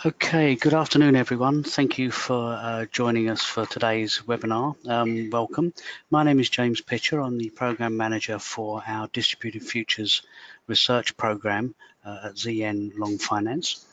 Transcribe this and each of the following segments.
Okay, good afternoon, everyone. Thank you for joining us for today's webinar. Welcome. My name is James Pitcher. I'm the Program Manager for our Distributed Futures Research Program at ZN Long Finance.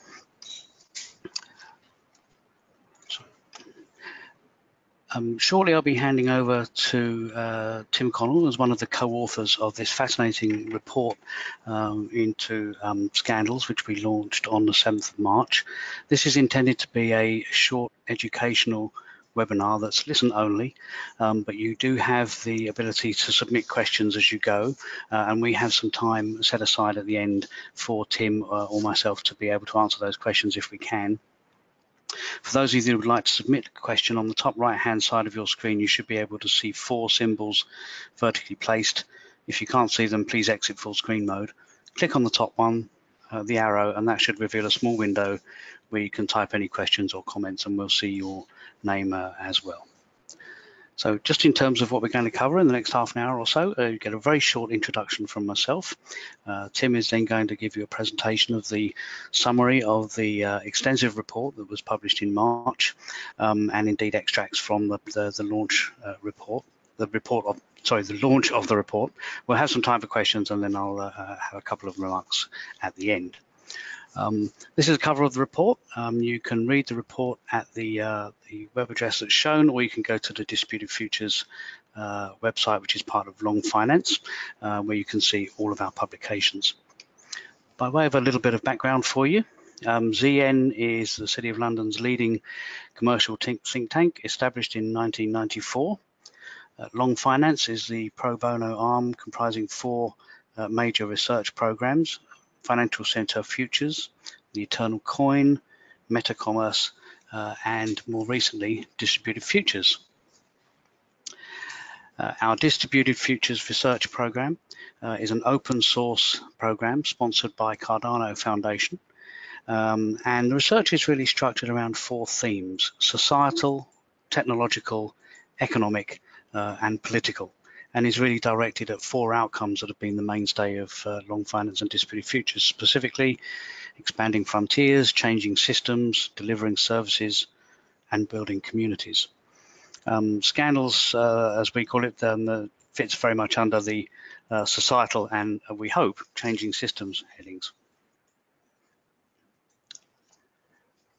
Shortly I'll be handing over to Tim Connell as one of the co-authors of this fascinating report into scandals, which we launched on the 7th of March. This is intended to be a short educational webinar that's listen only, but you do have the ability to submit questions as you go, and we have some time set aside at the end for Tim or myself to be able to answer those questions if we can. For those of you who would like to submit a question, on the top right-hand side of your screen, you should be able to see 4 symbols vertically placed. If you can't see them, please exit full screen mode. Click on the top one, the arrow, and that should reveal a small window where you can type any questions or comments, and we'll see your name as well. So just in terms of what we're going to cover in the next half an hour or so, you get a very short introduction from myself. Tim is then going to give you a presentation of the summary of the extensive report that was published in March, and indeed extracts from the launch report. The launch of the report. We'll have some time for questions, and then I'll have a couple of remarks at the end. This is a cover of the report. You can read the report at the web address that's shown, or you can go to the Distributed Futures website, which is part of Long Finance, where you can see all of our publications. By way of a little bit of background for you, ZN is the City of London's leading commercial think tank, established in 1994. Long Finance is the pro bono arm comprising 4 major research programs: Financial Centre Futures, the Eternal Coin, Metacommerce, and more recently, Distributed Futures. Our Distributed Futures Research Program is an open source program sponsored by Cardano Foundation. And the research is really structured around 4 themes: societal, technological, economic, and political, and is really directed at 4 outcomes that have been the mainstay of Long Finance and Distributed Futures, specifically expanding frontiers, changing systems, delivering services, and building communities. Scandals, as we call it, fits very much under the societal and, we hope, changing systems headings.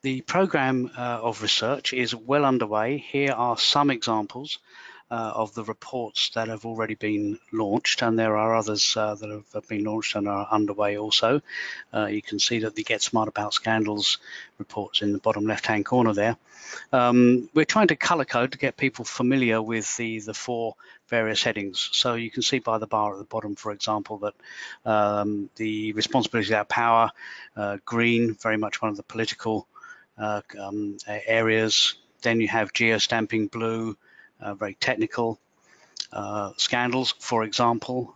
The program of research is well underway. Here are some examples of the reports that have already been launched, and there are others that have been launched and are underway also. You can see that the Get Smart About Scandals reports in the bottom left-hand corner there. We're trying to color code to get people familiar with the 4 various headings. So you can see by the bar at the bottom, for example, that the responsibility of power, green, very much one of the political areas. Then you have geostamping, blue, very technical. Scandals, for example,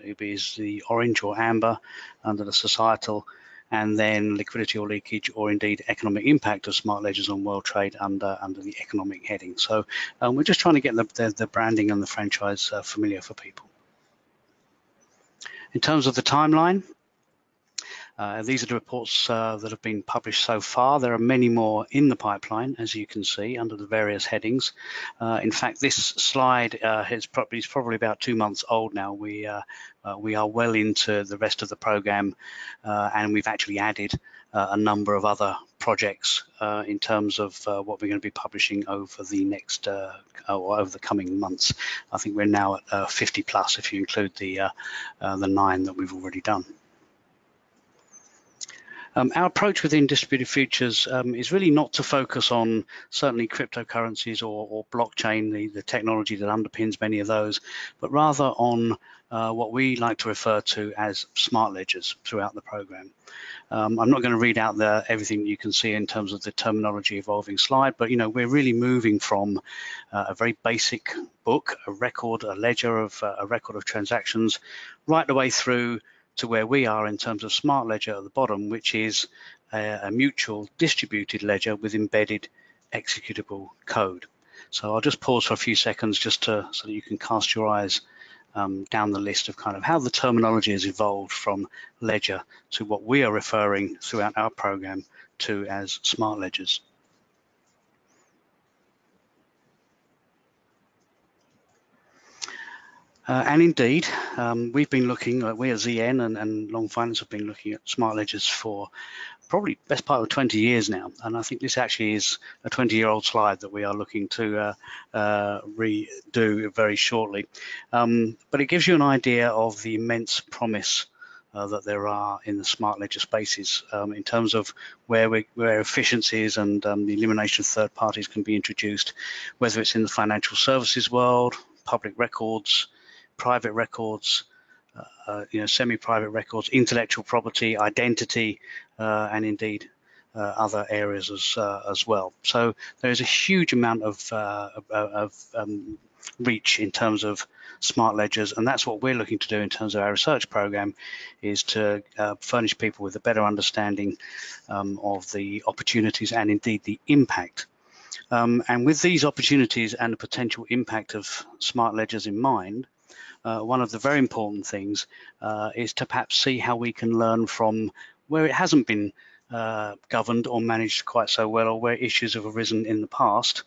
it is the orange or amber under the societal, and then liquidity or leakage, or indeed economic impact of smart ledgers on world trade under the economic heading. So we're just trying to get the branding and the franchise familiar for people. In terms of the timeline, these are the reports that have been published so far. There are many more in the pipeline, as you can see, under the various headings. In fact, this slide is probably about 2 months old now. We are well into the rest of the program, and we've actually added a number of other projects in terms of what we're going to be publishing over the next or over the coming months. I think we're now at 50 plus if you include the 9 that we've already done. Our approach within Distributed Futures is really not to focus on certainly cryptocurrencies or blockchain, the technology that underpins many of those, but rather on what we like to refer to as smart ledgers throughout the program. I'm not going to read out everything you can see in terms of the terminology evolving slide, but we're really moving from a very basic book, a record of transactions, right the way through to where we are in terms of smart ledger at the bottom, which is a mutual distributed ledger with embedded executable code. So I'll just pause for a few seconds just so that you can cast your eyes down the list of kind of how the terminology has evolved from ledger to what we are referring throughout our program to as smart ledgers. And indeed, we've been looking, we at ZN and Long Finance have been looking at smart ledgers for probably best part of 20 years now, and I think this actually is a 20-year-old slide that we are looking to redo very shortly. But it gives you an idea of the immense promise that there are in the smart ledger spaces in terms of where efficiencies and the elimination of third parties can be introduced, whether it's in the financial services world, public records, private records, semi-private records, intellectual property, identity, and indeed other areas as well. So there is a huge amount of reach in terms of smart ledgers, and that's what we're looking to do in terms of our research program, is to furnish people with a better understanding of the opportunities and indeed the impact. And with these opportunities and the potential impact of smart ledgers in mind, one of the very important things is to perhaps see how we can learn from where it hasn't been governed or managed quite so well, or where issues have arisen in the past.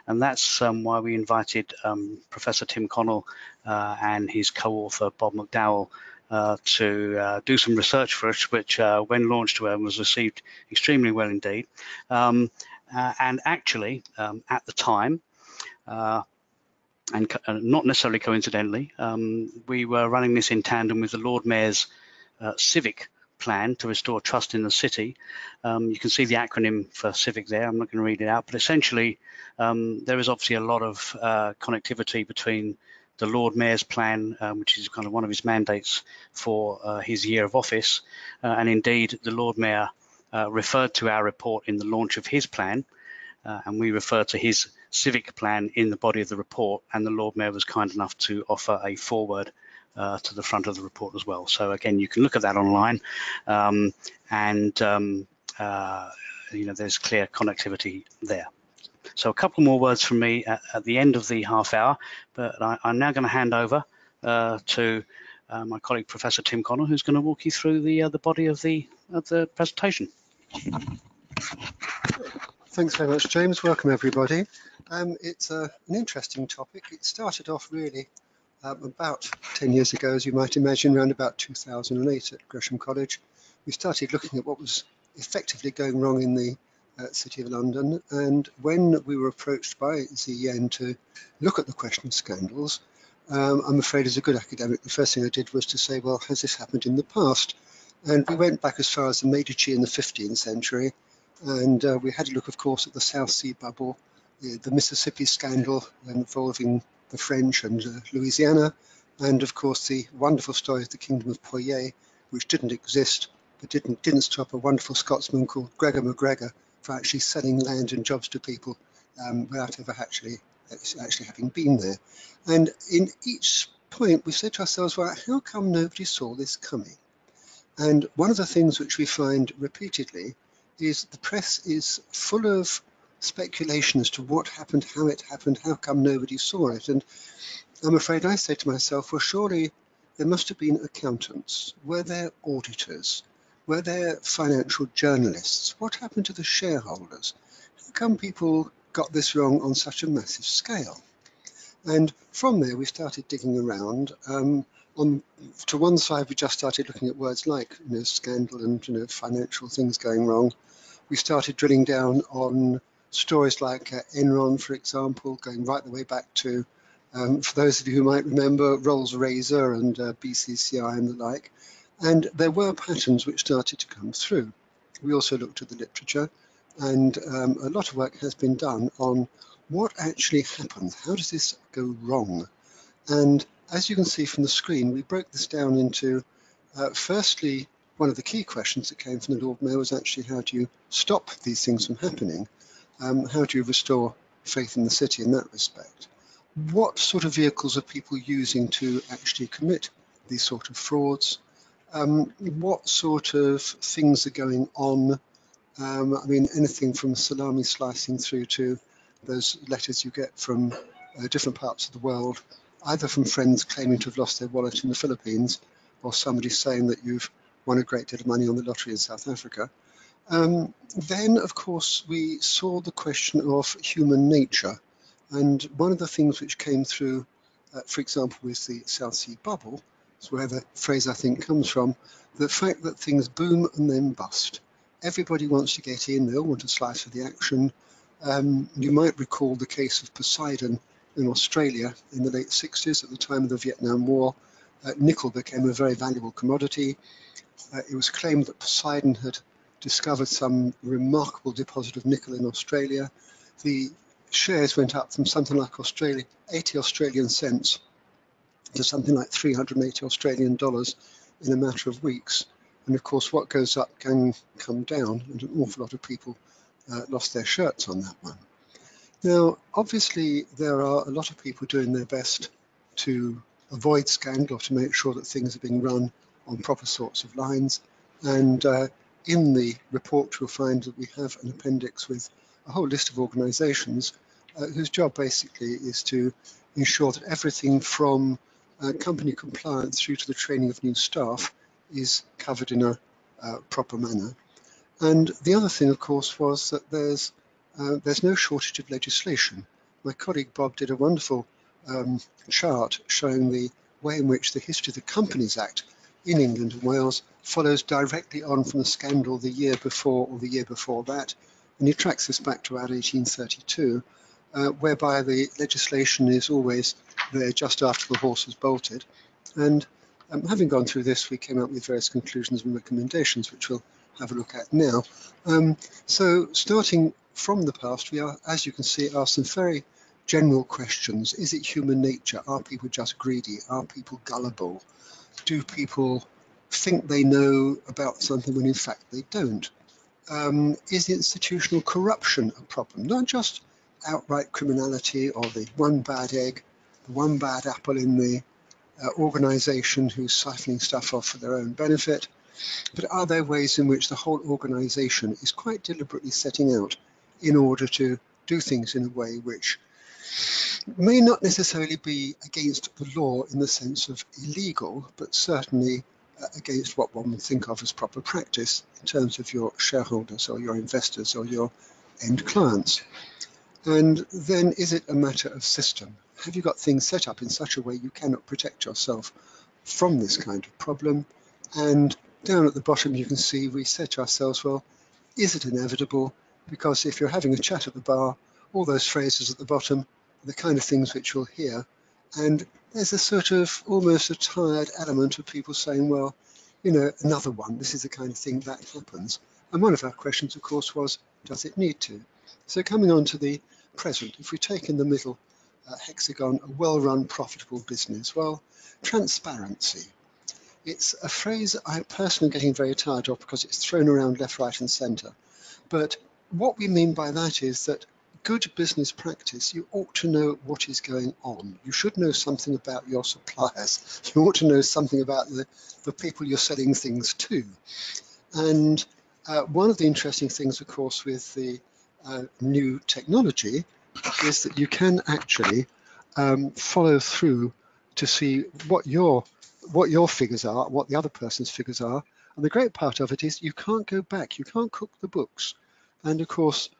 And that's why we invited Professor Tim Connell and his co-author Bob McDowell to do some research for us, which when launched was received extremely well indeed. And actually, at the time, and not necessarily coincidentally, we were running this in tandem with the Lord Mayor's civic plan to restore trust in the city. You can see the acronym for civic there. I'm not going to read it out, but essentially there is obviously a lot of connectivity between the Lord Mayor's plan, which is kind of one of his mandates for his year of office, and indeed the Lord Mayor referred to our report in the launch of his plan, and we refer to his civic plan in the body of the report, and the Lord Mayor was kind enough to offer a foreword to the front of the report as well. So again, you can look at that online, and there's clear connectivity there. So a couple more words from me at the end of the half hour, but I'm now going to hand over to my colleague Professor Tim Connell, who's going to walk you through the body of the presentation. Thanks very much, James. Welcome, everybody. It's an interesting topic. It started off really about 10 years ago, as you might imagine, around about 2008 at Gresham College. We started looking at what was effectively going wrong in the City of London, and when we were approached by ZN to look at the question of scandals, I'm afraid as a good academic, the first thing I did was to say, well, has this happened in the past? And we went back as far as the Medici in the 15th century, and we had a look, of course, at the South Sea bubble, the Mississippi scandal involving the French and Louisiana, and of course the wonderful story of the Kingdom of Poitiers, which didn't exist, but didn't stop a wonderful Scotsman called Gregor MacGregor for actually selling land and jobs to people without ever actually having been there. And in each point we said to ourselves, well, how come nobody saw this coming? And one of the things which we find repeatedly is the press is full of speculation as to what happened, how come nobody saw it. And I'm afraid I say to myself, well, surely there must have been accountants. Were there auditors? Were there financial journalists? What happened to the shareholders? How come people got this wrong on such a massive scale? And from there, we started digging around. To one side, we just started looking at words like scandal and financial things going wrong. We started drilling down on stories like Enron, for example, going right the way back to, for those of you who might remember, Rolls-Razor and BCCI and the like. And there were patterns which started to come through. We also looked at the literature, and a lot of work has been done on what actually happened. How does this go wrong? And as you can see from the screen, we broke this down into, firstly, one of the key questions that came from the Lord Mayor was actually, how do you stop these things from happening? How do you restore faith in the city in that respect? What sort of vehicles are people using to actually commit these sort of frauds? What sort of things are going on? I mean, anything from salami slicing through to those letters you get from different parts of the world either from friends claiming to have lost their wallet in the Philippines, or somebody saying that you've won a great deal of money on the lottery in South Africa. Then, of course, we saw the question of human nature. And one of the things which came through, for example, with the South Sea bubble, is where the phrase I think comes from, the fact that things boom and then bust. Everybody wants to get in, they all want a slice of the action. You might recall the case of Poseidon in Australia in the late 60s at the time of the Vietnam War. Nickel became a very valuable commodity. It was claimed that Poseidon had discovered some remarkable deposit of nickel in Australia. The shares went up from something like 80 Australian cents to something like 380 Australian dollars in a matter of weeks. And of course, what goes up can come down, and an awful lot of people lost their shirts on that one. Now, obviously, there are a lot of people doing their best to avoid scandal, to make sure that things are being run on proper sorts of lines. And in the report, you'll find that we have an appendix with a whole list of organisations whose job basically is to ensure that everything from company compliance through to the training of new staff is covered in a proper manner. And the other thing, of course, was that there's no shortage of legislation. My colleague Bob did a wonderful chart showing the way in which the history of the Companies Act in England and Wales follows directly on from the scandal the year before or the year before that. And he tracks this back to about 1832, whereby the legislation is always there just after the horse has bolted. And having gone through this, we came up with various conclusions and recommendations, which we'll have a look at now. So starting from the past, we are, as you can see, asked some very general questions. Is it human nature? Are people just greedy? Are people gullible? Do people think they know about something when in fact they don't? Is institutional corruption a problem? Not just outright criminality or the one bad egg, the one bad apple in the organisation who's siphoning stuff off for their own benefit, but are there ways in which the whole organisation is quite deliberately setting out in order to do things in a way which may not necessarily be against the law in the sense of illegal, but certainly against what one would think of as proper practice in terms of your shareholders or your investors or your end clients? And then is it a matter of system? Have you got things set up in such a way you cannot protect yourself from this kind of problem? And down at the bottom you can see we said to ourselves, well, is it inevitable? Because if you're having a chat at the bar, all those phrases at the bottom are the kind of things which you'll hear. And there's a sort of almost a tired element of people saying, well, you know, another one, this is the kind of thing that happens. And one of our questions, of course, was, does it need to? So coming on to the present, if we take in the middle hexagon, a well-run, profitable business, well, transparency. It's a phrase I'm personally getting very tired of because it's thrown around left, right, and centre. But what we mean by that is that good business practice, you ought to know what is going on. You should know something about your suppliers. You ought to know something about the people you're selling things to. And one of the interesting things, of course, with the new technology is that you can actually follow through to see what your figures are, what the other person's figures are. And the great part of it is you can't go back, you can't cook the books. And of course,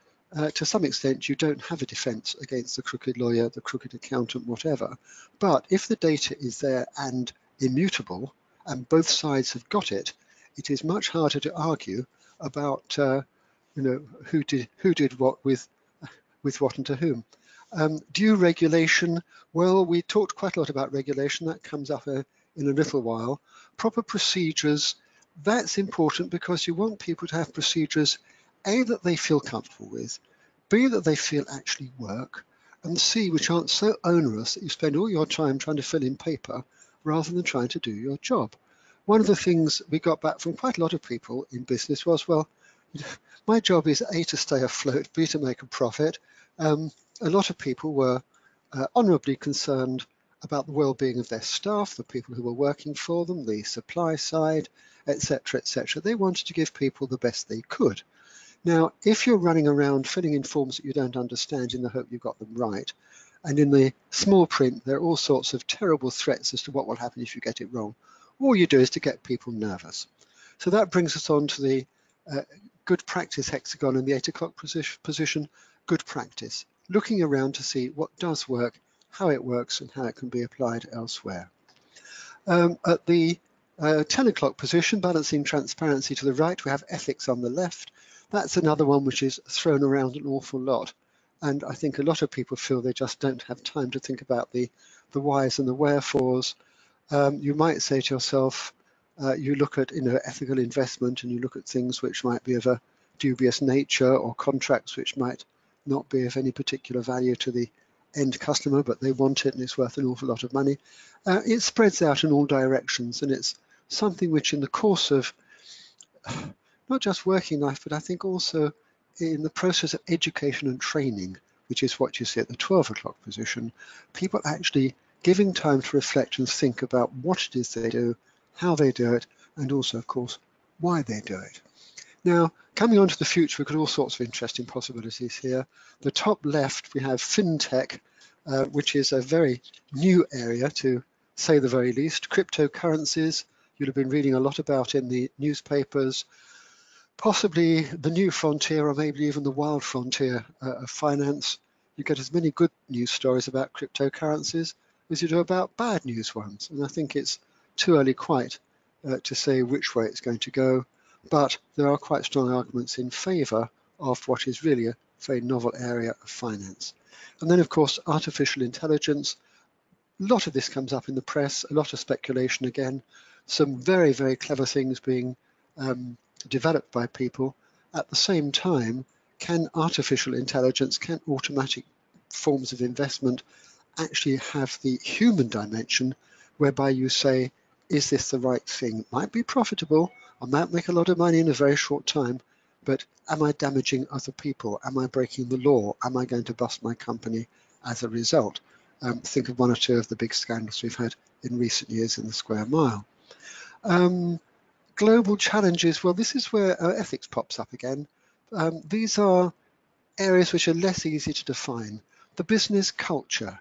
to some extent, you don't have a defense against the crooked lawyer, the crooked accountant, whatever. But if the data is there and immutable, and both sides have got it, it is much harder to argue about who did what with what and to whom. Due regulation, well, we talked quite a lot about regulation. That comes up in a little while. Proper procedures, that's important because you want people to have procedures, A, that they feel comfortable with, B, that they feel actually work, and C, which aren't so onerous that you spend all your time trying to fill in paper rather than trying to do your job. One of the things we got back from quite a lot of people in business was, well, my job is A, to stay afloat, B, to make a profit. A lot of people were honourably concerned about the well-being of their staff, the people who were working for them, the supply side, etc., etc. They wanted to give people the best they could. Now, if you're running around filling in forms that you don't understand in the hope you got them right, And in the small print, there are all sorts of terrible threats as to what will happen if you get it wrong. All you do is to get people nervous. So that brings us on to the good practice hexagon in the 8 o'clock position, good practice, looking around to see what does work, how it works, and how it can be applied elsewhere. At the 10 o'clock position, balancing transparency to the right, we have ethics on the left. That's another one which is thrown around an awful lot. And I think a lot of people feel they just don't have time to think about the whys and the wherefores. You might say to yourself, you look at ethical investment and you look at things which might be of a dubious nature or contracts which might not be of any particular value to the end customer, but they want it and it's worth an awful lot of money. It spreads out in all directions, and it's something which in the course of not just working life, but I think also in the process of education and training, which is what you see at the 12 o'clock position, people actually giving time to reflect and think about what it is they do, how they do it, and also, of course, why they do it. Now, coming on to the future, we've got all sorts of interesting possibilities here. The top left, we have fintech, which is a very new area, to say the very least. Cryptocurrencies, you'll have been reading a lot about in the newspapers. Possibly the new frontier, or maybe even the wild frontier of finance. You get as many good news stories about cryptocurrencies as you do about bad news ones. And I think it's too early quite to say which way it's going to go. But there are quite strong arguments in favour of what is really a very novel area of finance. And then, of course, artificial intelligence. A lot of this comes up in the press, a lot of speculation again, some very, very clever things being developed by people. At the same time, can artificial intelligence, can automatic forms of investment actually have the human dimension whereby you say, is this the right thing? Might be profitable, I might make a lot of money in a very short time, but am I damaging other people? Am I breaking the law? Am I going to bust my company as a result? Think of one or two of the big scandals we've had in recent years in the square mile. Global challenges, well, this is where ethics pops up again. These are areas which are less easy to define. The business culture.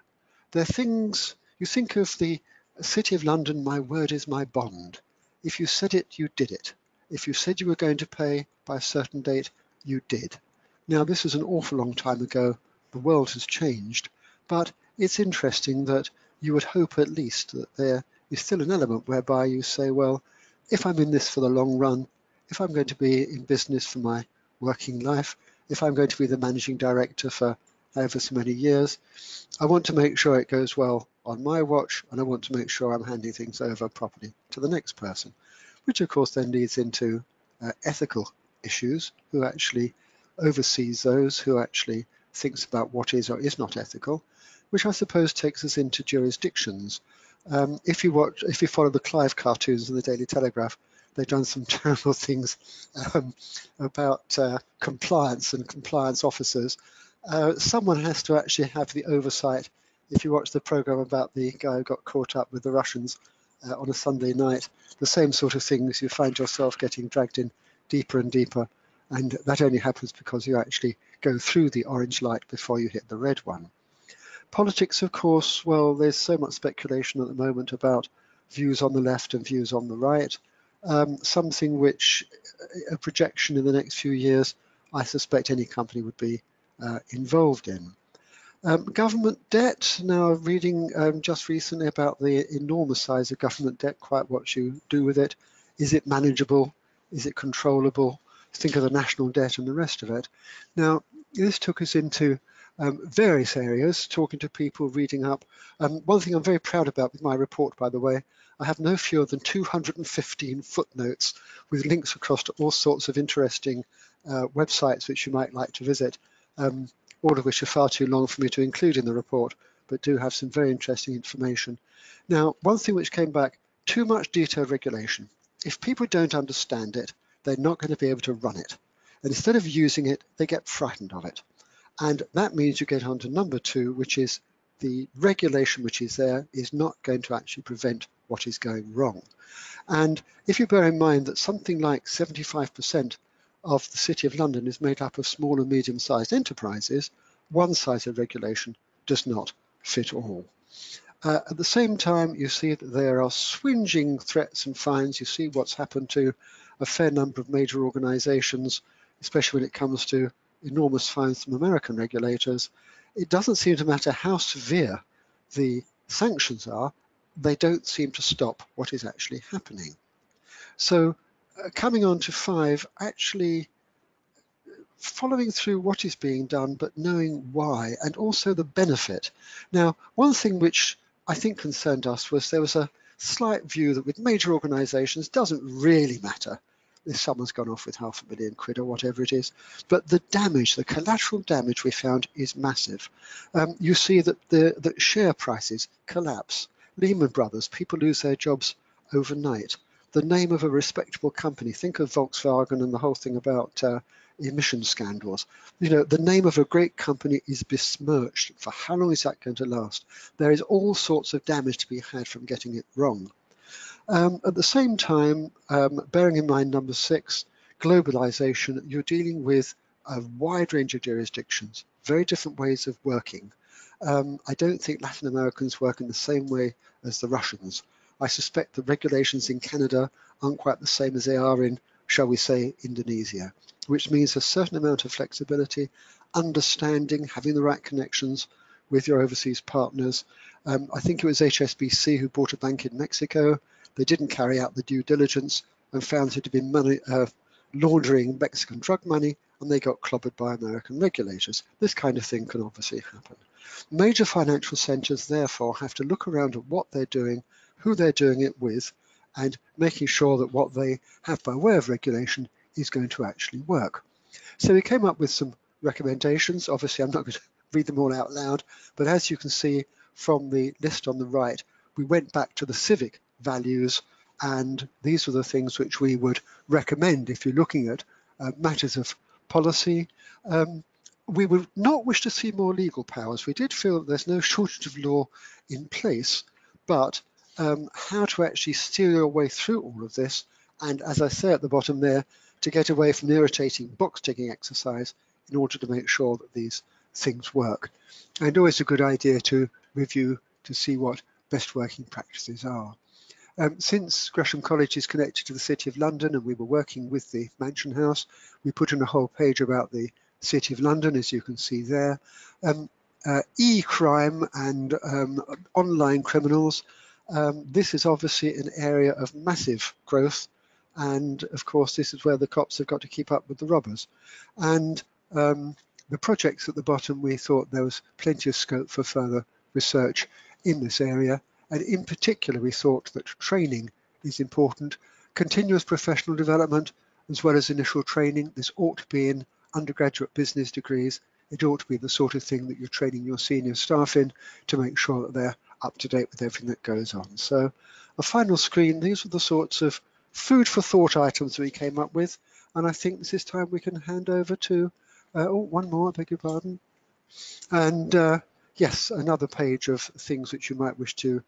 They're things, you think of the City of London, my word is my bond. If you said it, you did it. If you said you were going to pay by a certain date, you did. Now, this was an awful long time ago. The world has changed, but it's interesting that you would hope at least that there is still an element whereby you say, well, if I'm in this for the long run, if I'm going to be in business for my working life, if I'm going to be the managing director for however so many years, I want to make sure it goes well on my watch, and I want to make sure I'm handing things over properly to the next person, which of course then leads into ethical issues, who actually oversees those, who actually thinks about what is or is not ethical, which I suppose takes us into jurisdictions. If you follow the Clive cartoons in the Daily Telegraph, they've done some terrible things about compliance and compliance officers. Someone has to actually have the oversight. If you watch the program about the guy who got caught up with the Russians on a Sunday night, the same sort of things, you find yourself getting dragged in deeper and deeper, and that only happens because you actually go through the orange light before you hit the red one. Politics, of course, well, there's so much speculation at the moment about views on the left and views on the right. Something which, a projection in the next few years, I suspect any company would be involved in. Government debt, now reading just recently about the enormous size of government debt, quite what you do with it. Is it manageable? Is it controllable? Think of the national debt and the rest of it. Now, this took us into various areas, talking to people, reading up. One thing I'm very proud about with my report, by the way, I have no fewer than 215 footnotes with links across to all sorts of interesting websites which you might like to visit, all of which are far too long for me to include in the report, but do have some very interesting information. Now, one thing which came back, too much detailed regulation. If people don't understand it, they're not going to be able to run it. And instead of using it, they get frightened of it. And that means you get on to number two, which is the regulation which is there is not going to actually prevent what is going wrong. And if you bear in mind that something like 75% of the City of London is made up of small and medium-sized enterprises, one size of regulation does not fit all. At the same time, you see that there are swinging threats and fines. You see what's happened to a fair number of major organizations, especially when it comes to enormous fines from American regulators. It doesn't seem to matter how severe the sanctions are, they don't seem to stop what is actually happening. So coming on to 5, actually following through what is being done, but knowing why, and also the benefit. Now, one thing which I think concerned us was there was a slight view that with major organisations, doesn't really matter if someone's gone off with £500,000 or whatever it is, but the damage, the collateral damage we found is massive. You see that the share prices collapse. Lehman Brothers, people lose their jobs overnight. The name of a respectable company, think of Volkswagen and the whole thing about emission scandals. You know, the name of a great company is besmirched. For how long is that going to last? There is all sorts of damage to be had from getting it wrong. At the same time, bearing in mind number 6, globalization, you're dealing with a wide range of jurisdictions, very different ways of working. I don't think Latin Americans work in the same way as the Russians. I suspect the regulations in Canada aren't quite the same as they are in, shall we say, Indonesia, which means a certain amount of flexibility, understanding, having the right connections with your overseas partners. I think it was HSBC who bought a bank in Mexico. They didn't carry out the due diligence and found it to be money, laundering Mexican drug money, and they got clobbered by American regulators. This kind of thing can obviously happen. Major financial centres, therefore, have to look around at what they're doing, who they're doing it with, and making sure that what they have by way of regulation is going to actually work. So we came up with some recommendations. Obviously, I'm not going to read them all out loud, but as you can see from the list on the right, we went back to the civic values, and these were the things which we would recommend if you're looking at matters of policy. We would not wish to see more legal powers. We did feel that there's no shortage of law in place, but how to actually steer your way through all of this, and as I say at the bottom there, to get away from the irritating box-ticking exercise in order to make sure that these things work. And always a good idea to review to see what best working practices are. Since Gresham College is connected to the City of London and we were working with the Mansion House, we put in a whole page about the City of London, as you can see there. E-crime and online criminals. This is obviously an area of massive growth, and of course this is where the cops have got to keep up with the robbers. And the projects at the bottom, we thought there was plenty of scope for further research in this area, and in particular we thought that training is important. Continuous professional development as well as initial training. This ought to be in undergraduate business degrees. It ought to be the sort of thing that you're training your senior staff in to make sure that they're up to date with everything that goes on. So a final screen, these are the sorts of food for thought items we came up with, and I think this is time we can hand over to, one more, I beg your pardon. And yes, another page of things which you might wish to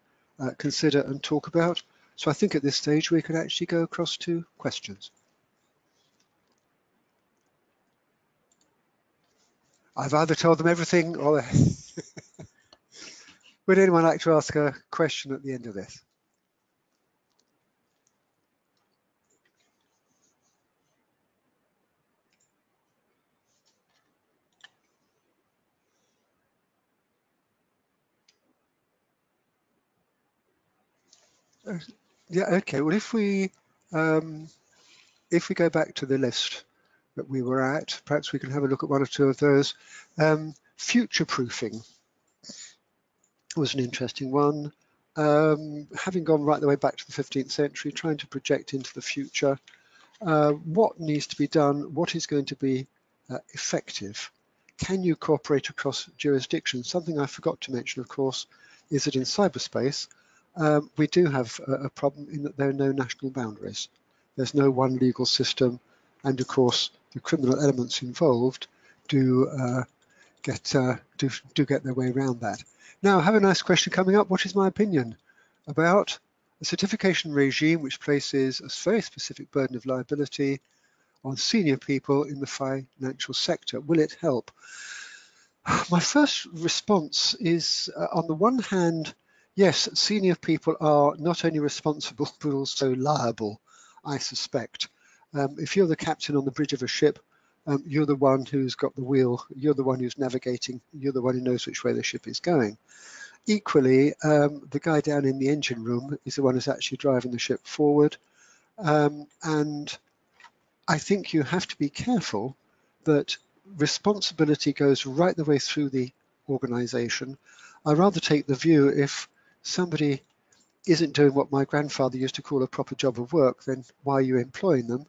consider and talk about. So I think at this stage we can actually go across to questions. I've either told them everything or would anyone like to ask a question at the end of this? Yeah, okay. Well, if we go back to the list that we were at, perhaps we can have a look at one or two of those. Future-proofing was an interesting one. Having gone right the way back to the 15th century, trying to project into the future, what needs to be done, what is going to be effective? Can you cooperate across jurisdictions? Something I forgot to mention, of course, is that in cyberspace, we do have a problem in that there are no national boundaries. There's no one legal system, and of course, the criminal elements involved do get their way around that. Now, I have a nice question coming up. What is my opinion about a certification regime which places a very specific burden of liability on senior people in the financial sector? Will it help? My first response is, on the one hand, yes, senior people are not only responsible but also liable, I suspect. If you're the captain on the bridge of a ship, you're the one who's got the wheel, you're the one who's navigating, you're the one who knows which way the ship is going. Equally, the guy down in the engine room is the one who's actually driving the ship forward. And I think you have to be careful that responsibility goes right the way through the organization. I rather take the view, if somebody isn't doing what my grandfather used to call a proper job of work, then why are you employing them?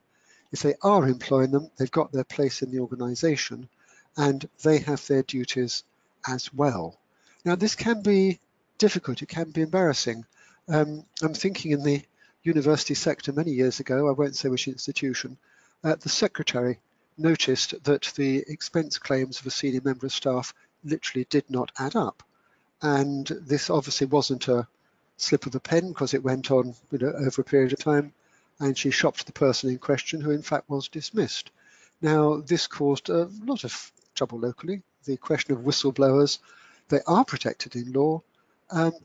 If they are employing them, they've got their place in the organization and they have their duties as well. Now, this can be difficult, it can be embarrassing. I'm thinking in the university sector many years ago, I won't say which institution, the secretary noticed that the expense claims of a senior member of staff literally did not add up. And this obviously wasn't a slip of the pen, because it went on, over a period of time, and she shopped the person in question, who in fact was dismissed. Now, this caused a lot of trouble locally. The question of whistleblowers, they are protected in law,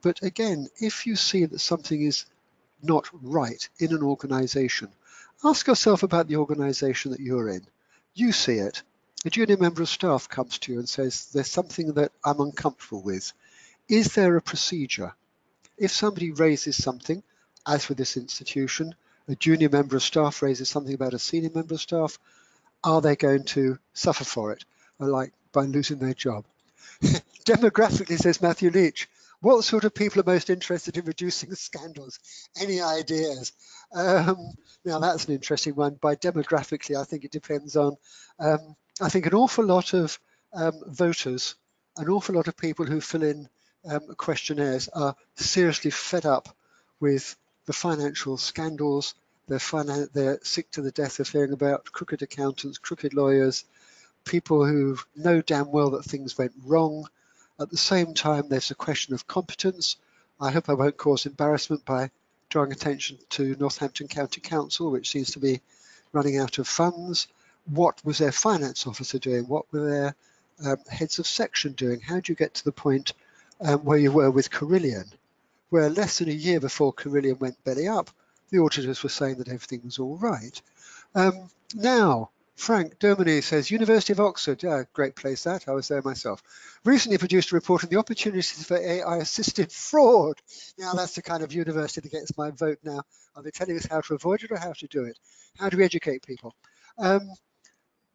but again, if you see that something is not right in an organization, ask yourself about the organization that you're in. You see it. A junior member of staff comes to you and says, there's something that I'm uncomfortable with. Is there a procedure? If somebody raises something, as with this institution, a junior member of staff raises something about a senior member of staff, are they going to suffer for it, like by losing their job? Demographically, says Matthew Leach, what sort of people are most interested in reducing scandals? Any ideas? Now, that's an interesting one. By demographically, I think it depends on, I think an awful lot of voters, an awful lot of people who fill in questionnaires are seriously fed up with the financial scandals. They're sick to the death of hearing about crooked accountants, crooked lawyers, people who know damn well that things went wrong. At the same time, there's a question of competence. I hope I won't cause embarrassment by drawing attention to Northampton County Council, which seems to be running out of funds. What was their finance officer doing? What were their heads of section doing? How do you get to the point where you were with Carillion, where less than a year before Carillion went belly up, the auditors were saying that everything was all right. Now, Frank Dermody says, University of Oxford, great place that, I was there myself, recently produced a report on the opportunities for AI-assisted fraud. Now, that's the kind of university that gets my vote now. Are they telling us how to avoid it or how to do it? How do we educate people?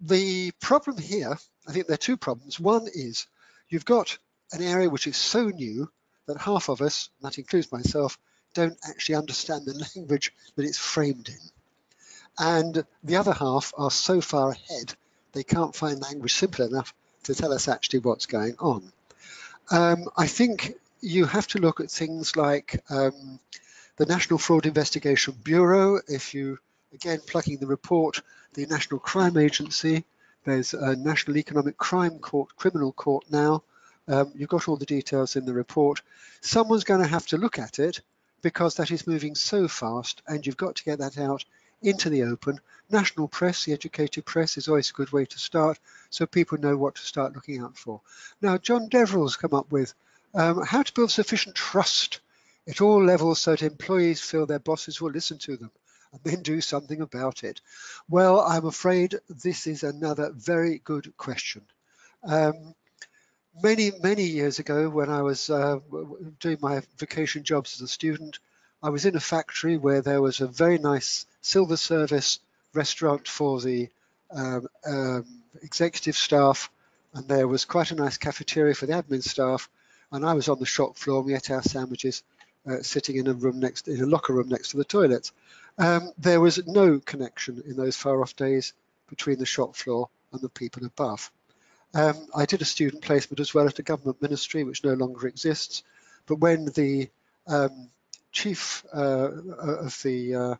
The problem here, I think there are two problems. One is you've got an area which is so new that half of us, and that includes myself, don't actually understand the language that it's framed in. And the other half are so far ahead, they can't find language simple enough to tell us actually what's going on. I think you have to look at things like the National Fraud Investigation Bureau. If you, again, plugging the report, the National Crime Agency, there's a National Economic Crime Court, Criminal Court now. You've got all the details in the report. Someone's going to have to look at it because that is moving so fast, and you've got to get that out into the open. National press, the educated press, is always a good way to start, so people know what to start looking out for. Now, John Deverell's come up with how to build sufficient trust at all levels so that employees feel their bosses will listen to them and then do something about it. Well, I'm afraid this is another very good question. Many years ago, when I was doing my vacation jobs as a student, I was in a factory where there was a very nice silver service restaurant for the executive staff, and there was quite a nice cafeteria for the admin staff, and I was on the shop floor and we ate our sandwiches sitting in a locker room next to the toilets. There was no connection in those far off days between the shop floor and the people above. I did a student placement as well at a government ministry which no longer exists, but when the chief of the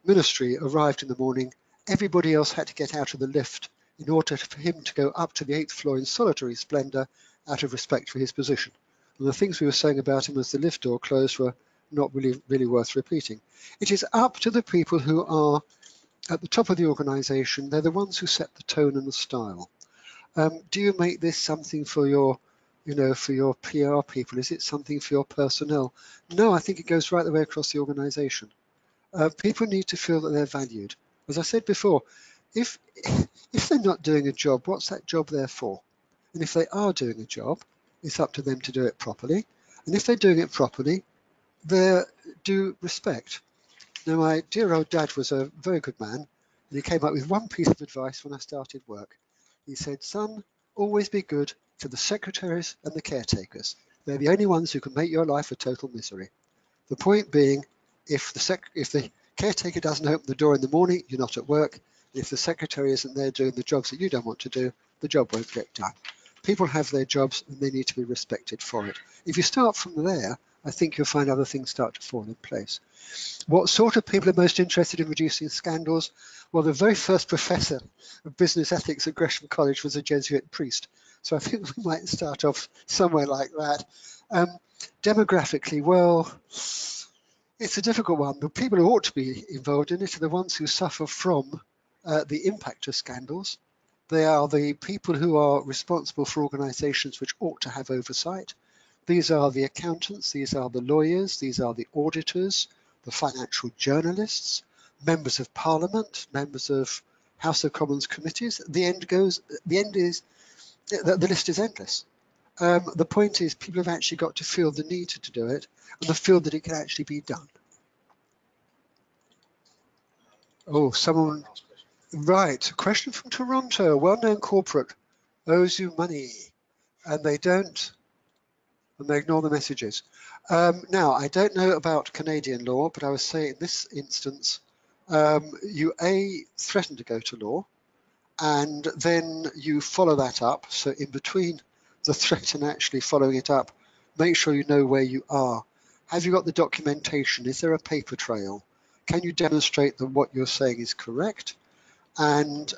ministry arrived in the morning, everybody else had to get out of the lift in order for him to go up to the 8th floor in solitary splendour out of respect for his position. And the things we were saying about him as the lift door closed were not really worth repeating. It is up to the people who are at the top of the organisation. They're the ones who set the tone and the style. Do you make this something for your, for your PR people? Is it something for your personnel? No, I think it goes right the way across the organization. People need to feel that they're valued. As I said before, if they're not doing a job, what's that job there for? And if they are doing a job, it's up to them to do it properly. And if they're doing it properly, they're due respect. Now, my dear old dad was a very good man, and he came up with one piece of advice when I started work. He said, son, always be good to the secretaries and the caretakers. They're the only ones who can make your life a total misery. The point being, if the caretaker doesn't open the door in the morning, you're not at work. If the secretary isn't there doing the jobs that you don't want to do, the job won't get done. People have their jobs and they need to be respected for it. If you start from there, I think you'll find other things start to fall in place. What sort of people are most interested in reducing scandals? Well, the very first professor of business ethics at Gresham College was a Jesuit priest. So I think we might start off somewhere like that. Demographically, well, it's a difficult one. The people who ought to be involved in it are the ones who suffer from the impact of scandals. They are the people who are responsible for organisations which ought to have oversight. These are the accountants, these are the lawyers, these are the auditors, the financial journalists, members of Parliament, members of House of Commons committees. The list is endless. The point is people have actually got to feel the need to do it and the feel that it can actually be done. Oh, someone, right, a question from Toronto. A well-known corporate owes you money and they don't, and they ignore the messages. Now, I don't know about Canadian law, but I would say in this instance, you threaten to go to law, and then you follow that up. So in between the threat and actually following it up, make sure you know where you are. Have you got the documentation? Is there a paper trail? Can you demonstrate that what you're saying is correct? And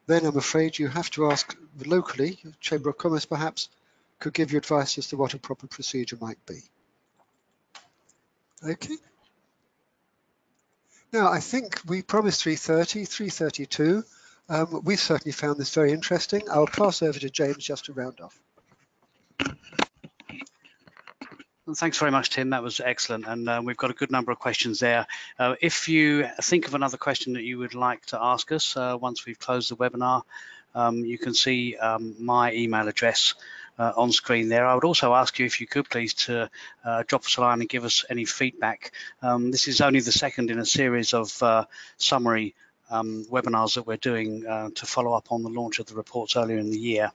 then I'm afraid you have to ask locally, Chamber of Commerce perhaps, could give you advice as to what a proper procedure might be. Okay. Now, I think we promised 3:30, 3:32. We've certainly found this very interesting. I'll pass over to James just to round off. Thanks very much, Tim. That was excellent. And we've got a good number of questions there. If you think of another question that you would like to ask us once we've closed the webinar, you can see my email address on screen there. I would also ask you, if you could please, to drop us a line and give us any feedback. This is only the second in a series of summary webinars that we're doing to follow up on the launch of the reports earlier in the year.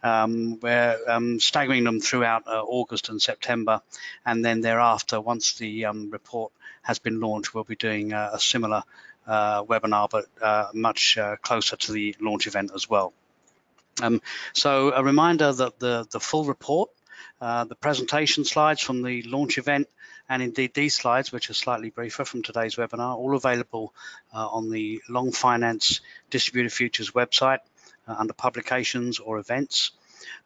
We're staggering them throughout August and September, and then thereafter, once the report has been launched, we'll be doing a similar webinar, but much closer to the launch event as well. So a reminder that the full report, the presentation slides from the launch event, and indeed these slides, which are slightly briefer from today's webinar, all available on the Long Finance Distributed Futures website under publications or events.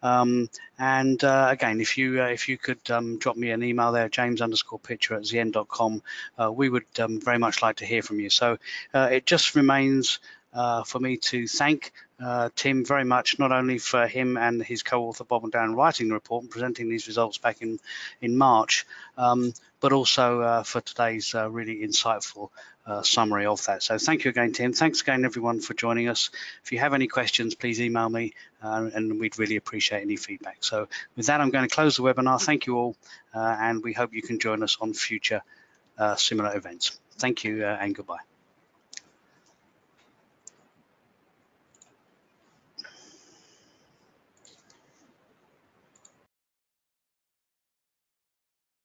Again, if you could drop me an email there, james_pitcher@zien.com, we would very much like to hear from you. So it just remains for me to thank Tim very much, not only for him and his co-author Bob and Dan writing the report and presenting these results back in March, but also for today's really insightful summary of that. So thank you again, Tim. Thanks again, everyone, for joining us. If you have any questions, please email me, and we'd really appreciate any feedback. So with that, I'm going to close the webinar. Thank you all, and we hope you can join us on future similar events. Thank you and goodbye.